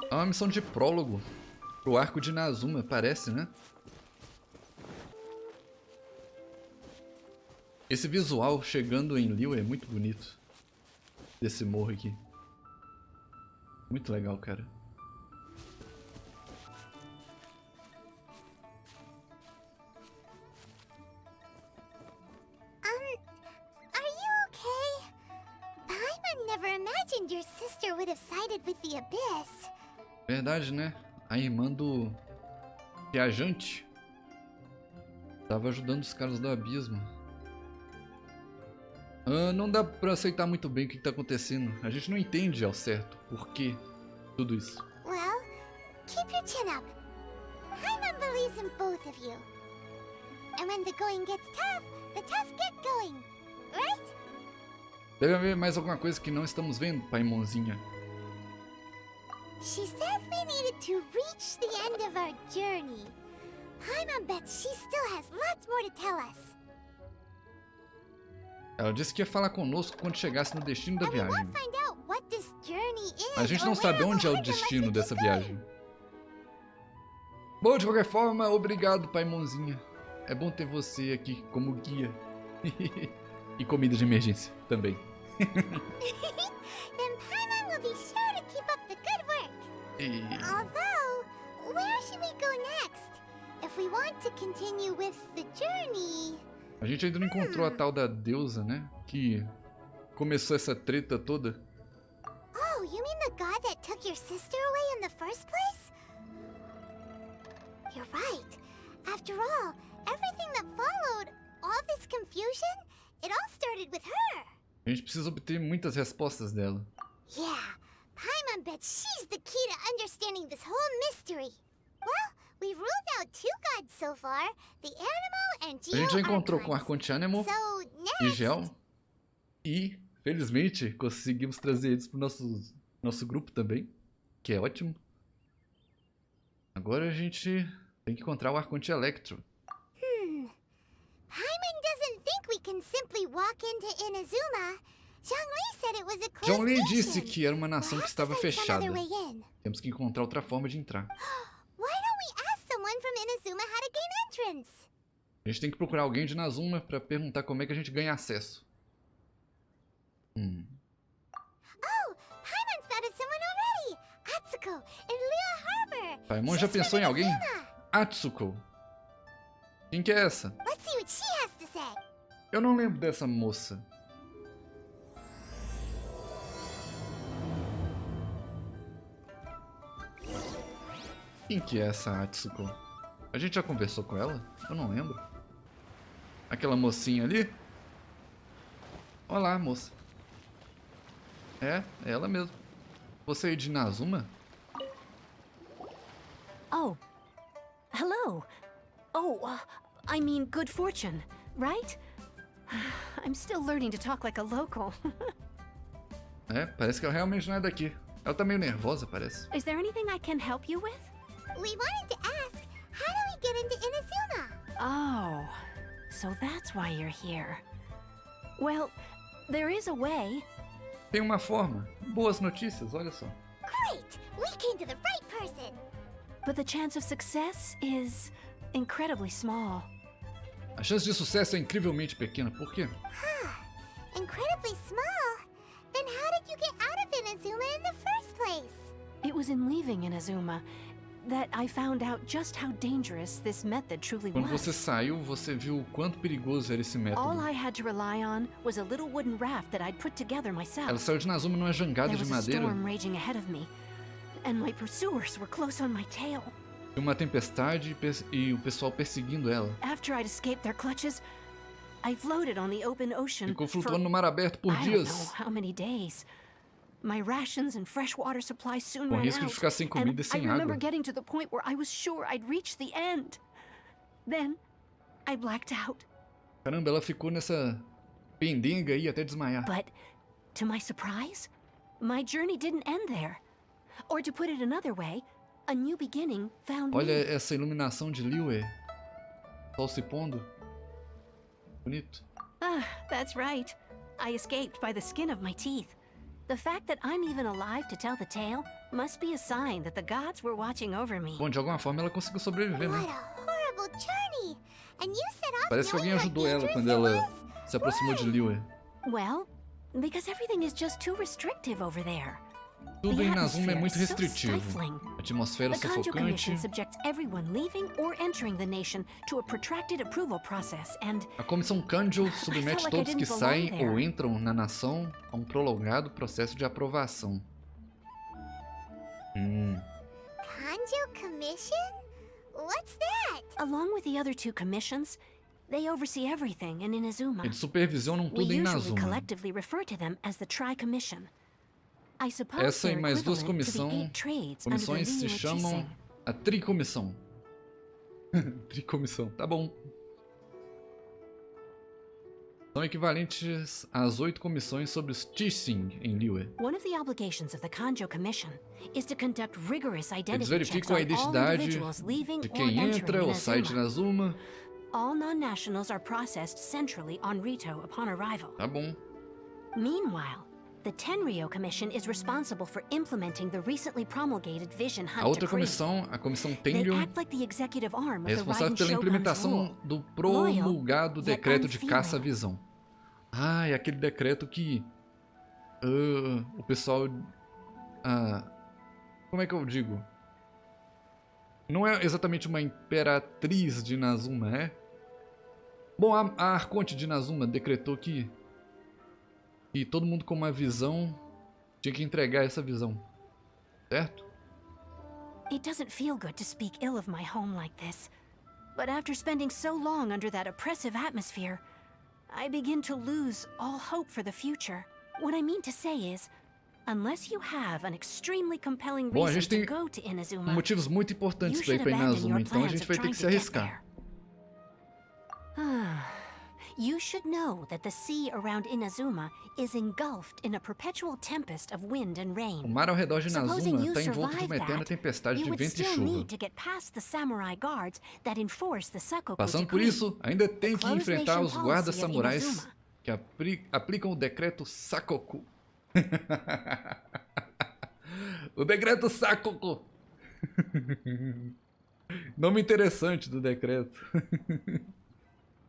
É uma missão de prólogo pro arco de Inazuma, parece, né? Esse visual chegando em Liyue é muito bonito. Desse morro aqui. Muito legal, cara. Are you okay? Paimon never imagined your sister would have sided with the abyss. Verdade, né? A irmã do viajante tava ajudando os caras do abismo. Não dá pra aceitar muito bem o que tá acontecendo. A gente não entende ao certo por que tudo isso. Well, keep your chin up. Paimon believes in both of you. And when the going gets tough, the tough get going. Right? Deve haver mais alguma coisa que não estamos vendo, Paimonzinha. She said we needed to reach the end of our journey. Paimon bets she still has lots more to tell us. Ela disse que ia falar conosco quando chegasse no destino da viagem. A gente não or sabe where onde é o it'll lead unless destino we dessa keep viagem. Bom, de qualquer forma, obrigado, Paimonzinha. É bom ter você aqui como guia. E comida de emergência também. Then Paimon will be sure to keep up the good work. Although, where should we go next? If we want to continue with the journey... A gente ainda não encontrou a tal da deusa, né? Que começou essa treta toda. Oh, you mean the god that took your sister away in the first place? You're right. After all, everything that followed, all this confusion, it all started with her. A gente precisa obter muitas respostas dela. Yeah, Paimon bets she's the key to understanding this whole mystery. Well, we've ruled out 2 gods so far, the Animal and Geo. A gente já encontrou com Arconte Animal e Gel. E, felizmente, conseguimos trazer eles pro nosso grupo também, que é ótimo. Agora a gente tem que encontrar o Arconte Electro. Paimon doesn't think we can simply walk into Inazuma. Zhongli said it was a closed Zhongli nation. disse que era uma nação que estava fechada. Some other way in. Temos que encontrar outra forma de entrar. Why don't we ask someone from Inazuma how to gain entrance? A gente tem que procurar alguém de Inazuma para perguntar como é que a gente ganha acesso. Oh, Paimon's thought of someone already. Atsuko in Liyue Harbor. Paimon já pensou em alguém? Atsuko. Quem que é essa? Let's see what she has to say. Eu não lembro dessa moça. Quem que é essa Atsuko? A gente já conversou com ela? Eu não lembro. Aquela mocinha ali? Olá, moça. É ela mesmo. Você é de Inazuma? Oh. Hello. Oh, I mean good fortune, right? I'm still learning to talk like a local. Parece que ela realmente não é daqui. Ela tá meio nervosa, parece. Is there anything I can help you with? We wanted to ask, how do we get into Inazuma? Oh, so that's why you're here. Well, there is a way. Tem uma forma. Boas notícias, olha só. Great! We came to the right person! But the chance of success is incredibly small. A chance de sucesso é incrivelmente pequena. Por quê? Incredibly small? Then how did you get out of Inazuma in the first place? It was in leaving Inazuma that I found out just how dangerous this method truly Quando você was. saiu, você viu o quanto perigoso era esse método. All I had to rely on was a little wooden raft that I'd put together myself. Ela saiu de Inazuma numa jangada There de was a madeira storm raging ahead of me, and my pursuers were close on my tail. e uma tempestade e o pessoal perseguindo ela. After I'd escaped their clutches, I floated on the open ocean Ficou for flutuando no mar aberto por I don't dias, know how many days. My rations and fresh water supply soon com ran risco de out, ficar sem comida and e I sem remember água. getting to the point where I was sure I'd reached the end. Then, I blacked out. Caramba, ela ficou nessa pendenga aí até desmaiar. But, to my surprise, my journey didn't end there. Or to put it another way, a new beginning found Olha me. essa iluminação de Liyue. Sol se pondo. Bonito. Ah, that's right. I escaped by the skin of my teeth. The fact that I'm even alive to tell the tale Must be a sign that the gods were watching over me. Bom, de alguma forma ela conseguiu sobreviver, né? What a horrible journey! And you set off Parece que alguém knowing how ajudou ela dangerous quando it ela was? se aproximou de Liyue. Well, because everything is just too restrictive over there. Tudo The em Inazuma é atmosphere muito is so restritivo. stifling. Atmosfera The Kanjo sufocante. Commission subjects everyone leaving or entering the nation to a protracted approval process and A comissão Kanjo submete like I todos que didn't belong saem there. ou entram na nação a um prolongado processo de aprovação. Kanjo Commission? What's that? along with the other two commissions, they oversee everything in Inazuma. Eles supervisionam We tudo em usually Inazuma. collectively refer to them as the Tri-Commission. I suppose Essa e they're mais duas equivalent to the 8 trades under the comissões se Liyue chamam Jiseng. a Tricomissão. Tricomissão, tá bom. São equivalentes às 8 comissões sobre os Jiseng em Liyue. One of the obligations of the Kanjo Commission is to conduct rigorous Eles identity checks verificam a on all identidade individuals leaving de or quem entra entering ou sai de Inazuma. Inazuma. All non-nationals are processed centrally on Rito upon arrival. Tá bom. Meanwhile, the Tenryo Commission is responsible for implementing the recently promulgated Vision A Hunt outra Decree. comissão, a comissão They Tenryo, act like the executive arm é of the responsável Raiden pela Shogun's implementação rule. do promulgado yet decreto de unfeeling. caça-visão. Ah, é aquele decreto que o pessoal... como é que eu digo? Não é exatamente uma imperatriz de Inazuma, é? Bom, a Arconte de Inazuma decretou que todo mundo com uma visão tinha que entregar essa visão, certo? It doesn't feel good to speak ill of my home like this, but after spending so long under that oppressive atmosphere, I begin to lose all hope for the future. What I mean to say is, unless you have an extremely compelling Bom, a reason gente to tem go to Inazuma, motivos muito importantes you para ir should para abandon Inazuma, your então a plans gente of vai ter trying que se to get arriscar. there. You should know that the sea around Inazuma is engulfed in a perpetual tempest of wind and O rain. mar ao redor de Supposing Inazuma you está envolto de uma survive eterna that, tempestade you de would vento e still chuva. need to get past the samurai guards that enforce the Sakoku Passando por Decree. isso, ainda tem que Closed enfrentar Nation os guardas policy of samurais Inazuma. que aplicam o decreto Sakoku. O decreto Sakoku. Nome interessante do decreto.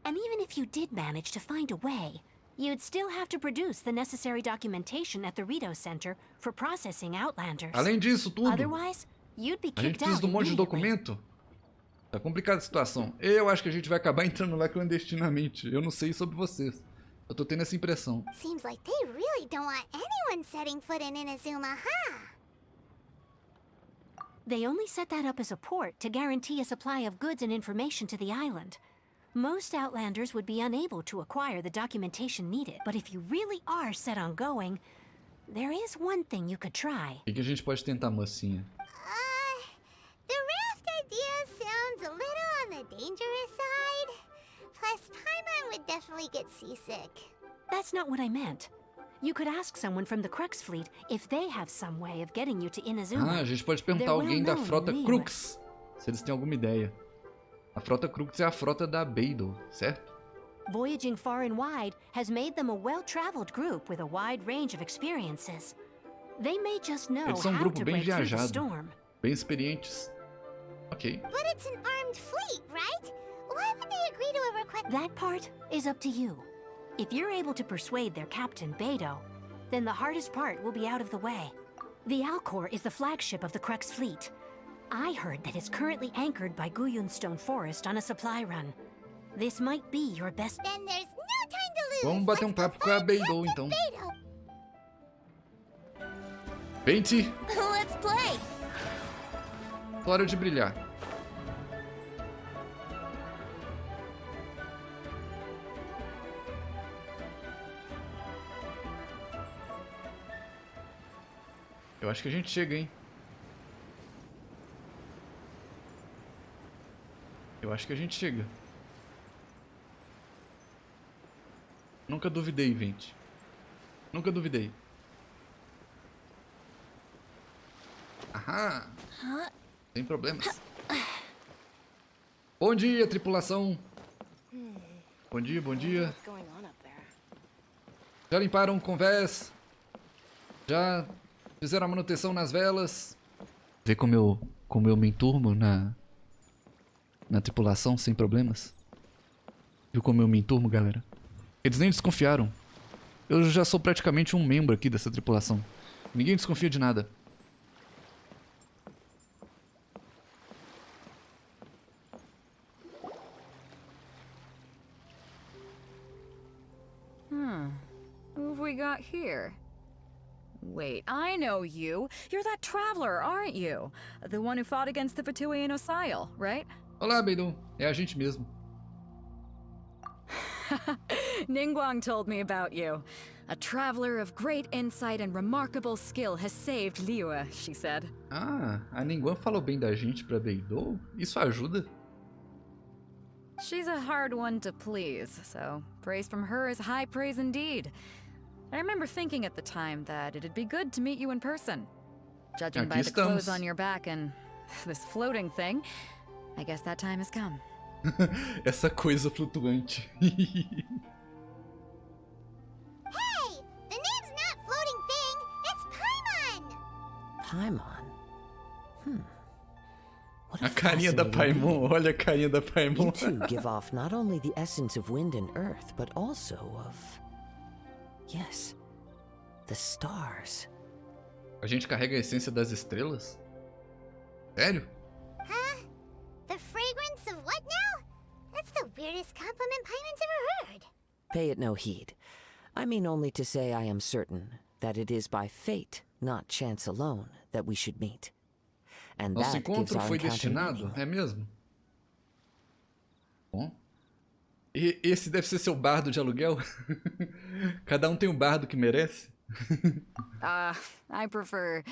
And even if you did manage to find a way, you'd still have to produce the necessary documentation at the Rito Center for processing Outlanders. Além disso tudo, Otherwise, you'd be a gente kicked precisa out de um monte de immediately. documento. Tá complicada a situação. Eu acho que a gente vai acabar entrando lá clandestinamente. Eu não sei sobre vocês. Eu tô tendo essa impressão. Seems like they really don't want anyone setting foot in Inazuma, huh? They only set that up as a port to guarantee a supply of goods and information to the island. Most Outlanders would be unable to acquire the documentation needed, but if you really are set on going, there is one thing you could try. O que a gente pode tentar, mocinha? The raft idea sounds a little on the dangerous side. Plus, Paimon would definitely get seasick. That's not what I meant. You could ask someone from the Crux fleet if they have some way of getting you to Inazuma. A gente pode perguntar a alguém da frota Crux, se eles têm alguma ideia. A frota Crux é a frota da Beidou, certo? Voyaging far and wide has made them a well-traveled group with a wide range of experiences. They may just know Eles são how grupo to bem break through the viajado, storm. bem experientes. Ok. But it's an armed fleet, right? Why would they agree to a request? That part is up to you. If you're able to persuade their captain, Beidou, then the hardest part will be out of the way. The Alcor is the flagship of the Crux fleet. I heard that it's currently anchored by Guyunstone Forest on a supply run. This might be your best... Then there's no time to lose. Vamos bater um papo com a Beidou, então. Beidou. Vente! Let's play. Hora de brilhar. Eu acho que a gente chega, hein? Eu acho que a gente chega. Nunca duvidei, gente. Nunca duvidei. Aham. Sem problemas. Bom dia, tripulação. Bom dia, bom dia. Já limparam o convés? Já Fizeram a manutenção nas velas. Vê como eu me enturmo na tripulação sem problemas. Viu como eu me enturmo, galera? Eles nem desconfiaram. Eu já sou praticamente um membro aqui dessa tripulação. Ninguém desconfia de nada. Who have we got here? Wait, I know you. You're that traveler, aren't you? The one who fought against the Fatui and Osile, right? Olá, Beidou. É a gente mesmo. Ningguang told me about you. A traveler of great insight and remarkable skill has saved Liyue, she said. Ah, a Ningguang falou bem da gente pra Beidou? Isso ajuda? She's a hard one to please, so praise from her is high praise indeed. I remember thinking at the time that it'd be good to meet you in person. Judging by the clothes on your back and this floating thing, I guess that time has come. Essa coisa flutuante. Hey! The name's not floating thing, it's Paimon! Paimon? What A carinha da Paimon, olha a carinha da Paimon. You two give off not only the essence of wind and earth, but also of... Yes, the stars. A gente carrega a essência das estrelas? Sério? Huh? The fragrance of what now? That's the weirdest compliment Paimon's ever heard. Pay it no heed. I mean only to say I am certain that it is by fate, not chance alone, that we should meet. And Nosso that gives encontro our foi encounter destinado? meaning. É mesmo? Bom. E esse deve ser seu bardo de aluguel? Cada um tem um bardo que merece? I prefer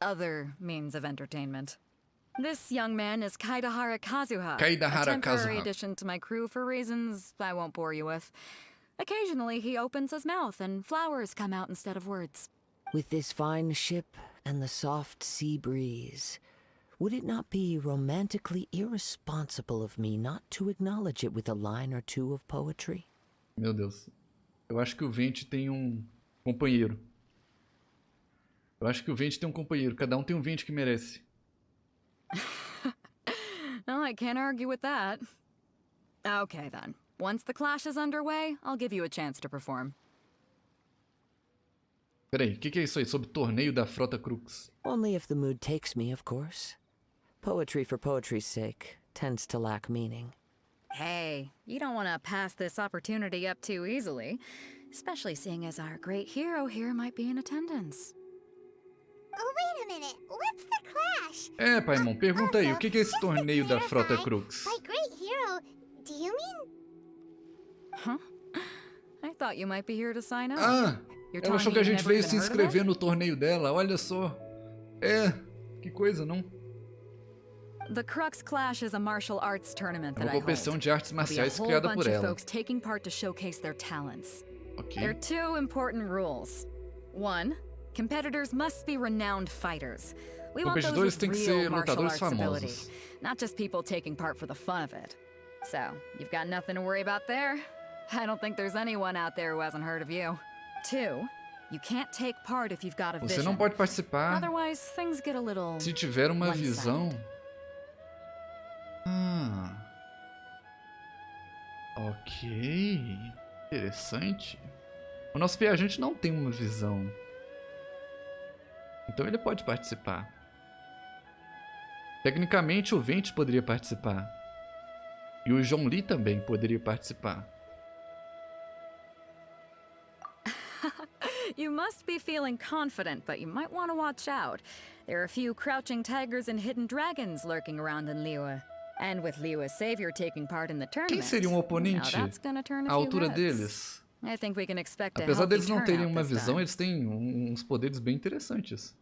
other means of entertainment. This young man is Kaidahara Kazuha, Kaidahara a temporary Kazuha. addition to my crew for reasons I won't bore you with. Occasionally he opens his mouth and flowers come out instead of words. With this fine ship and the soft sea breeze, would it not be romantically irresponsible of me not to acknowledge it with a line or two of poetry? Meu Deus. Eu acho que o Vente tem um companheiro. Cada um tem um Vente que merece. Well, I can't argue with that. Okay then. Once the clash is underway, I'll give you a chance to perform. Peraí, o que é isso aí? Sobre torneio da Frota Crux. Only if the mood takes me, of course. Poetry for poetry's sake tends to lack meaning. Hey, you don't want to pass this opportunity up too easily, especially seeing as our great hero here might be in attendance. Oh, wait a minute. What's the clash? É, Paimon, pergunta aí, o que é esse Just to torneio da Frota clarify, Crux? By great hero, do you mean... Huh? I thought you might be here to sign up. Ah, You're ela achou telling que a me gente you've veio never se even heard of inscrever it? no torneio dela, olha só. É, que coisa, não? The Crux Clash is a martial arts tournament É uma that I competição hold. de artes There'll be a marciais whole criada bunch por of ela. folks taking part to showcase their talents. There are Ok. two important rules. One, competitors must be renowned fighters. We want those Competidores with têm que real ser martial lutadores arts ability, famosos. not just people taking part for the fun of it. So, you've got nothing to worry about there. I don't think there's anyone out there who hasn't heard of you. Two, you can't take part if you've got a Você vision. não pode participar Otherwise, things get a little se tiver uma one-sided. visão. Ok. Interessante. O nosso viajante não tem uma visão. Então ele pode participar. Tecnicamente o Vente poderia participar. E o John Lee também poderia participar. You must be feeling confident, but you might want to watch out. There are a few crouching tigers and hidden dragons lurking around in Liyue. And with Liyue's savior taking part in the tournament, Quem seria um oponente? now that's gonna turn a A few altura heads. deles. I think we can expect a Apesar healthy deles não terem turnout uma this visão, time. eles têm uns poderes bem interessantes.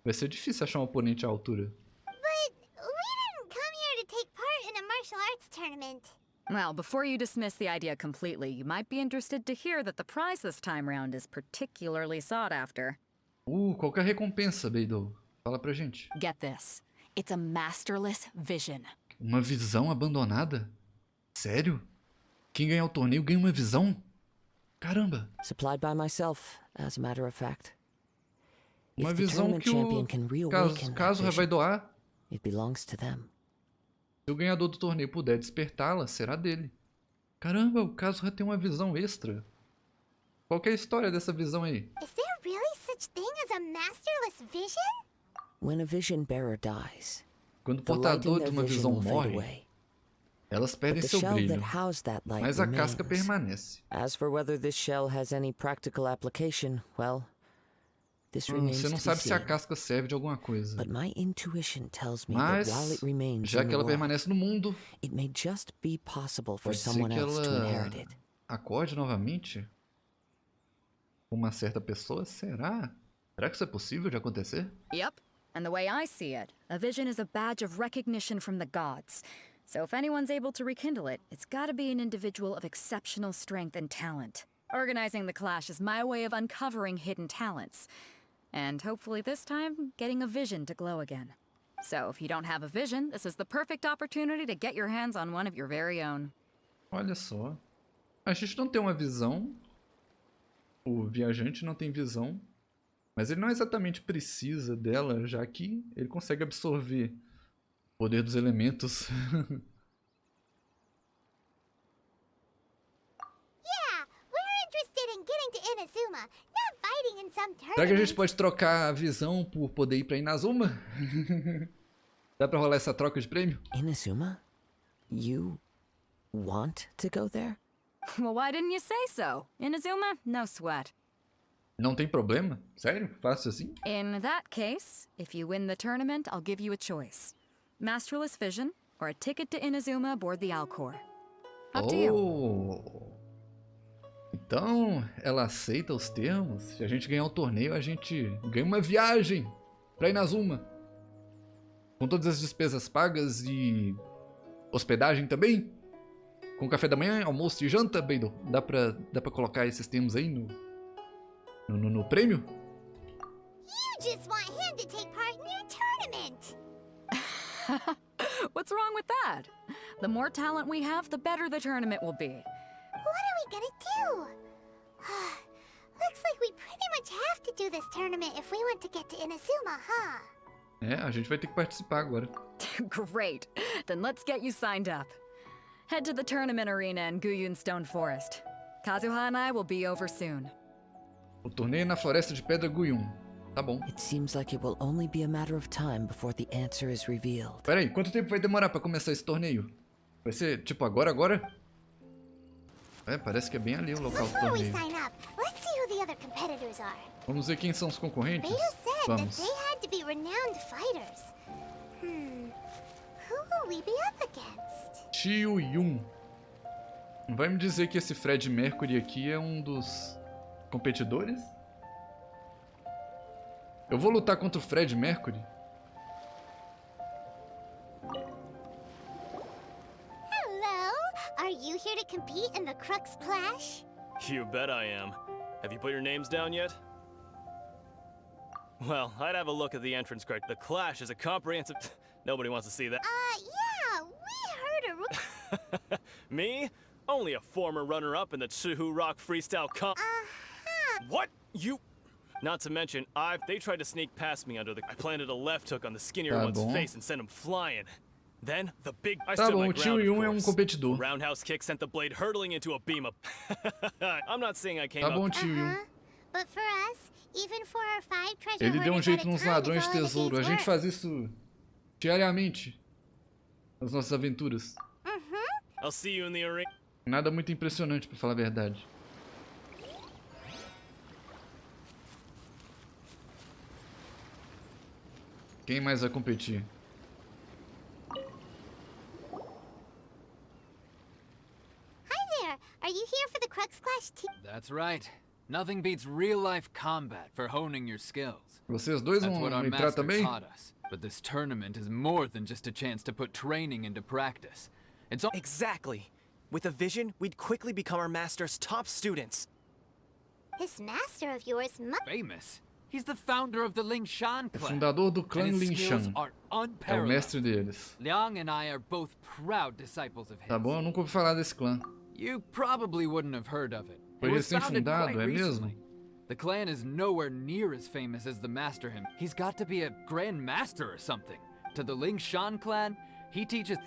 Vai ser difícil achar um oponente à altura. But we didn't come here to take part in a martial arts tournament. Well, before you dismiss the idea completely, you might be interested to hear that the prize this time round is particularly sought after. Qual que é a recompensa, Beidou? Fala pra gente. Get this. It's a masterless vision. Uma visão abandonada? Sério? Quem ganhar o torneio ganha uma visão? Caramba! Supplied by myself, as a matter of fact. Uma If the visão tournament que champion o can reawaken that Kazu vai vision, doar. it belongs to them. Se o ganhador do torneio puder despertá-la, será dele. Caramba, o Kazuha tem uma visão extra. Qual que é a história dessa visão aí? Is there really such thing as a masterless vision? When a vision bearer dies, Quando o the light in portador de their uma vision visão will fade morre, away. elas But perdem the seu shell brilho, that housed that light mas a casca remains. permanece. As for whether this shell has any practical application, well, this remains Você to não be sabe se a seen. casca serve de alguma coisa. But my intuition tells me Mas, that while it remains já in que the ela world, permanece no mundo, it may just be possible for pode ser someone que else to ela inherit it. acorde novamente com uma certa pessoa? Será? Será que isso é possível de acontecer? Yep. And the way I see it, a vision is a badge of recognition from the gods. So if anyone's able to rekindle it, it's gotta be an individual of exceptional strength and talent. Organizing the clash is my way of uncovering hidden talents. And hopefully this time, getting a vision to glow again. So if you don't have a vision, this is the perfect opportunity to get your hands on one of your very own. Olha só. A gente não tem uma visão. O viajante não tem visão. Mas ele não exatamente precisa dela, já que ele consegue absorver o poder dos elementos. Yeah, we're interested in getting to Inazuma, not fighting in some Será que a gente tournament. pode trocar a visão por poder ir pra Inazuma? Dá pra rolar essa troca de prêmio? Inazuma? You want to go there? Well, why didn't you say so? Inazuma? No sweat. Não tem problema? Sério? Fácil assim? In that case, if you win the tournament, I'll give you a choice. Masterless vision, or a ticket to Inazuma aboard the Alcor. Up to you. Oh! Então, ela aceita os termos. Se a gente ganhar o torneio, a gente ganha uma viagem pra Inazuma. Com todas as despesas pagas e hospedagem também. Com café da manhã, almoço e janta, Beidou. Dá pra colocar esses termos aí no prêmio? You just want him to take part in your tournament. What's wrong with that? The more talent we have, the better the tournament will be. What are we gonna do? Looks like we pretty much have to do this tournament if we want to get to Inazuma, huh? É, a gente vai ter que participar agora. Great. Then let's get you signed up. Head to the tournament arena in Guyun Stone Forest. Kazuha and I will be over soon. O torneio na Floresta de Pedra Guyun. Tá bom. It seems like it will only be a matter of time before the answer is revealed. Pera aí, quanto tempo vai demorar pra começar esse torneio? Vai ser, tipo, agora? É, parece que é bem ali o local do Before we torneio. sign up, let's see who the other competitors are. Vamos ver quem são os concorrentes? Beidou said that Vamos. they had to be renowned fighters. Who will we be up against? Tio Yun. Não vai me dizer que esse Fred Mercury aqui é um dos competidores? Eu vou lutar contra o Fred Mercury? Hello, are you here to compete in the Crux Clash? You bet I am. Have you put your names down yet? Well, I'd have a look at the entrance card. The Clash is a comprehensive... Nobody wants to see that. Yeah, we heard a Me? Only a former runner-up in the Tsuhu Rock Freestyle comp... What? You... Not to mention, they tried to sneak past me under the... I planted a left hook on the skinnier Tá one's bom. face and sent him flying. Then, the big... I Tá stood bom, my o Tio ground, of Yun é um course. competidor. Roundhouse kick sent the blade hurtling into a beam of... I'm not saying I came Tá up... bom, Tio Yun. But for us, even for our 5 treasure Ele deu um hoarders jeito at a nos time is ladrões de all in a tesouro. A day's gente work. faz isso diariamente nas nossas aventuras. I'll see you in the arena. Nada muito impressionante, pra falar a verdade. Quem mais vai competir? Hi there, are you here for the Crux Clash too? That's right. Nothing beats real-life combat for honing your skills. Vocês dois That's vão what our entrar master também? taught us. But this tournament is more than just a chance to put training into practice. It's all Exactly. With a vision, we'd quickly become our master's top students. This master of yours must... famous. He's the founder of the Lingshan É clan. fundador do clã and his skills Lingshan. are É o unparalleled. mestre deles. Liang and I are both proud disciples of his. Tá bom? Eu nunca ouvi falar desse clã. You probably wouldn't have heard of it. Foi It was founded recém-fundado, quite é mesmo? recently. The clan is nowhere near as famous as the master him. He's got to be a grand master or something. To the Ling Shan clan, he teaches...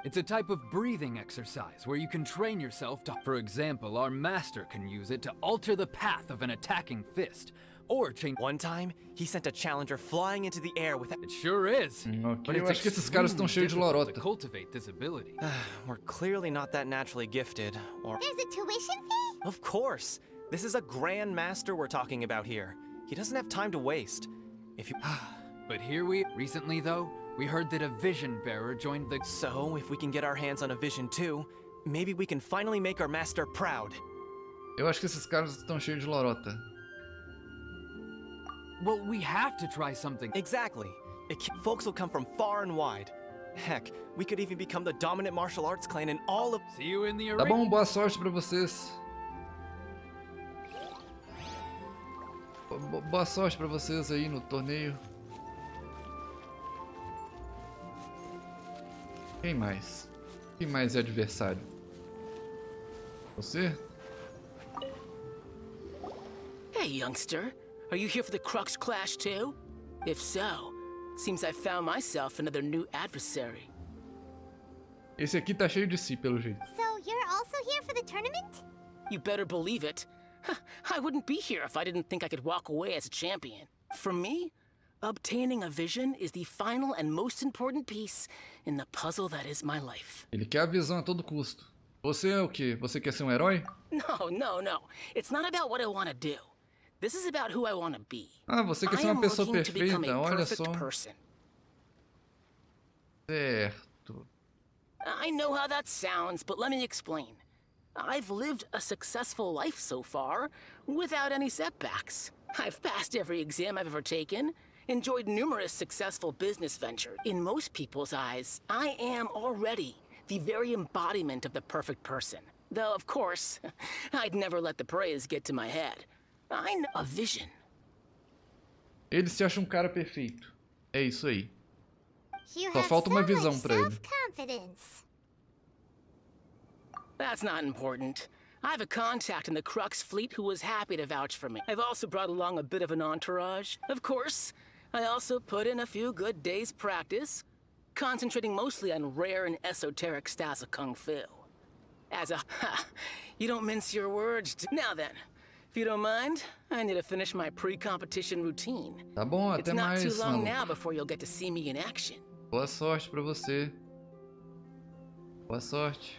It's a type of breathing exercise where you can train yourself to... For example, our master can use it to alter the path of an attacking fist. Or change... One time, he sent a challenger flying into the air with... It sure is. Ok, eu acho que esses caras estão cheios de lorota. To cultivate this ability. We're clearly not that naturally gifted, or... There's a tuition fee? Of course! This is a grand master we're talking about here. He doesn't have time to waste. If you... But here we... Recently, though, we heard that a vision bearer joined the... So, if we can get our hands on a vision too, maybe we can finally make our master proud. Eu acho que esses caras estão cheios de lorota. Well, we have to try something. Exactly. Folks will come from far and wide. Heck, we could even become the dominant martial arts clan in all of... See you in the Tá arena. bom, boa sorte pra vocês. Boa sorte pra vocês aí no torneio. Quem mais? Quem mais é adversário? Você? Hey, youngster. Are you here for the Crux clash too? If so, seems I found myself another new adversary. Esse aqui tá cheio de si, pelo jeito. So you're also here for the tournament? You better believe it. I wouldn't be here if I didn't think I could walk away as a champion. For me, obtaining a vision is the final and most important piece in the puzzle that is my life. Ele quer a visão a todo custo. Você é o quê? Você quer ser um herói? No. It's not about what I want to do. This is about who I want to be. Ah, você quer ser uma pessoa perfeita, olha só. Certo. I know how that sounds, but let me explain. I've lived a successful life so far, without any setbacks. I've passed every exam I've ever taken, enjoyed numerous successful business ventures. In most people's eyes, I am already the very embodiment of the perfect person. Though, of course, I'd never let the praise get to my head. I know a vision. Ele se acha um cara perfeito. É isso aí. You Só have falta uma so visão much pra ele. self-confidence. That's not important. I have a contact in the Crux fleet who was happy to vouch for me. I've also brought along a bit of an entourage. Of course, I also put in a few good days' practice, concentrating mostly on rare and esoteric styles of Kung Fu. You don't mince your words. Now then, if you don't mind, I need to finish my pre-competition routine. Tá bom, It's até not mais, too long maluco. now before you'll get to see me in action. Boa sorte pra você. Boa sorte.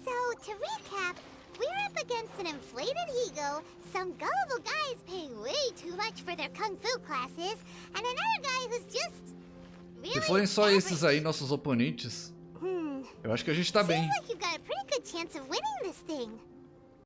So, to recap, we're up against an inflated ego, some gullible guys paying way too much for their kung fu classes, and another guy who's just really Se forem só average. esses aí, nossos oponentes, eu acho que a gente tá bem. Seems like you've got a pretty good chance of winning this thing.